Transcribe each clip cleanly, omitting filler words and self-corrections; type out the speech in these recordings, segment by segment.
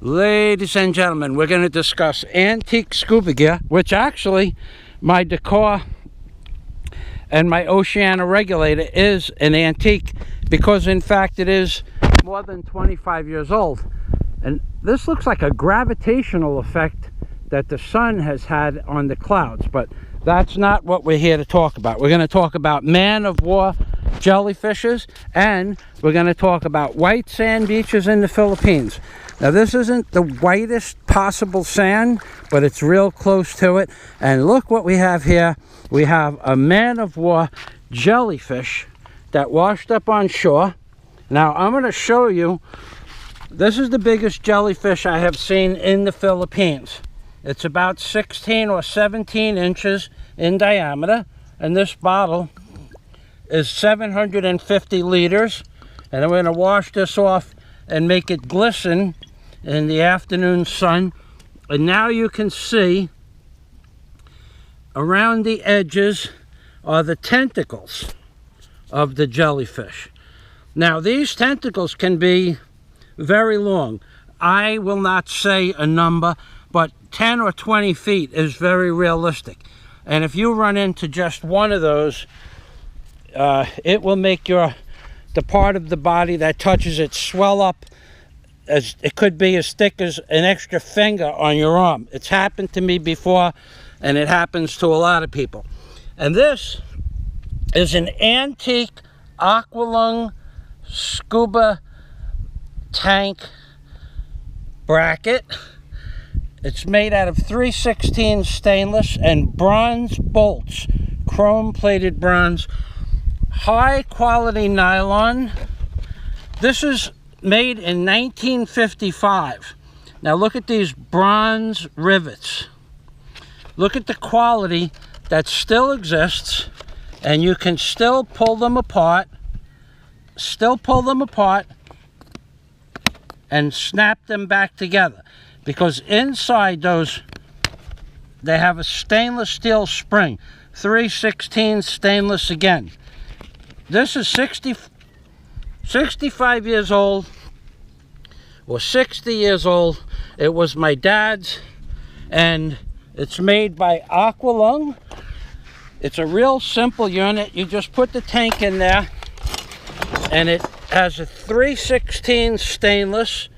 Ladies and gentlemen, we're going to discuss antique scuba gear, which actually my decor and my Oceana Regulator is an antique because in fact it is more than 25 years old. And this looks like a gravitational effect that the sun has had on the clouds, but that's not what we're here to talk about. We're going to talk about man-of-war jellyfishes, and we're going to talk about white sand beaches in the Philippines. Now this isn't the whitest possible sand, but it's real close to it. And look what we have here. We have a man-of-war jellyfish that washed up on shore. Now I'm going to show you, this is the biggest jellyfish I have seen in the Philippines. It's about 16 or 17 inches in diameter, and this bottle is 750 liters. And I'm going to wash this off and make it glisten in the afternoon sun. And now you can see around the edges are the tentacles of the jellyfish. Now these tentacles can be very long. I will not say a number, but 10 or 20 feet is very realistic. And if you run into just one of those, it will make the part of the body that touches it swell up. As it could be as thick as an extra finger on your arm. It's happened to me before, and it happens to a lot of people. And this is an antique Aqualung scuba tank bracket. It's made out of 316 stainless and bronze bolts, chrome plated bronze, high quality nylon. This is made in 1955. Now look at these bronze rivets. Look at the quality that still exists, and you can still pull them apart, and snap them back together, because inside those they have a stainless steel spring, 316 stainless again. This is 65 years old or 60 years old. It was my dad's, and it's made by Aqualung. It's a real simple unit. You just put the tank in there, and it has a 316 stainless,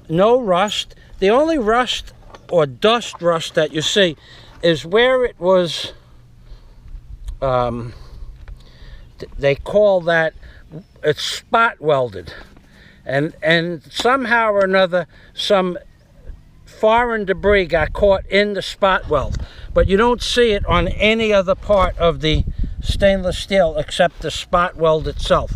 no rust. The only rust or dust rust that you see is where it was, they call that, it's spot welded, and somehow or another some foreign debris got caught in the spot weld, but you don't see it on any other part of the stainless steel except the spot weld itself.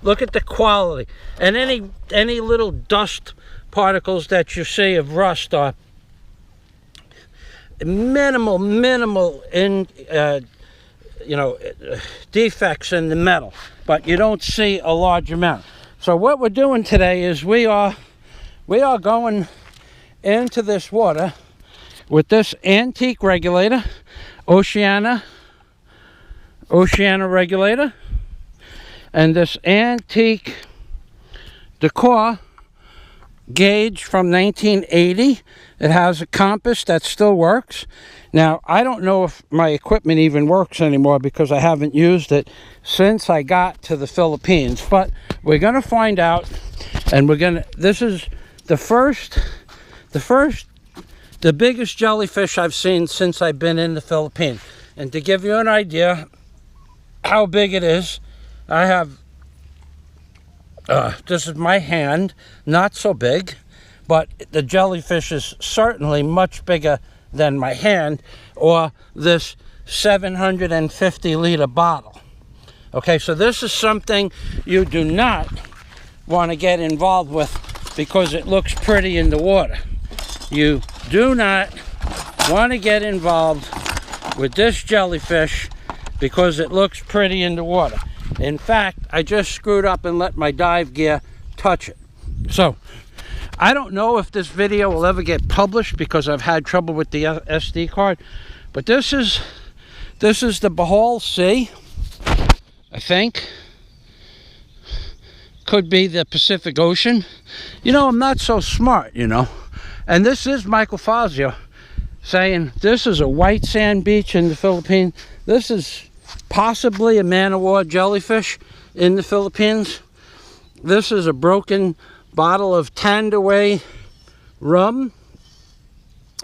Look at the quality, and any little dust particles that you see of rust are minimal in defects in the metal, but you don't see a large amount. So what we're doing today is we are going into this water with this antique regulator, Oceana Regulator, and this antique decor gauge from 1980. It has a compass that still works. Now, I don't know if my equipment even works anymore because I haven't used it since I got to the Philippines, but we're going to find out. And this is the biggest jellyfish I've seen since I've been in the Philippines. And to give you an idea how big it is, I have, this is my hand, not so big, but the jellyfish is certainly much bigger than my hand, or this 750 liter bottle. Okay, so this is something you do not want to get involved with because it looks pretty in the water. You do not want to get involved with this jellyfish because it looks pretty in the water. In fact, I just screwed up and let my dive gear touch it. So I don't know if this video will ever get published because I've had trouble with the SD card, but this is the Bohol Sea, I think. Could be the Pacific Ocean. You know, I'm not so smart, you know. And this is Michael Fazio saying this is a white sand beach in the Philippines. This is possibly a man-of-war jellyfish in the Philippines. This is a broken bottle of tanned away rum,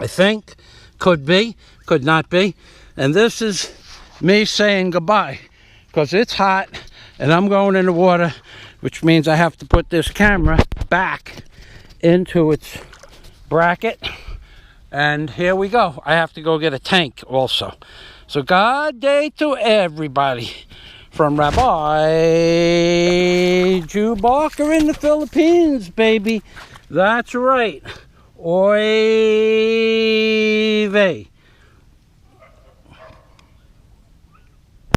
I think. Could be, could not be. And this is me saying goodbye, because it's hot and I'm going in the water, which means I have to put this camera back into its bracket. And here we go. I have to go get a tank also. So God day to everybody from Rabbi Jew Barker in the Philippines, baby. That's right. Oy vey.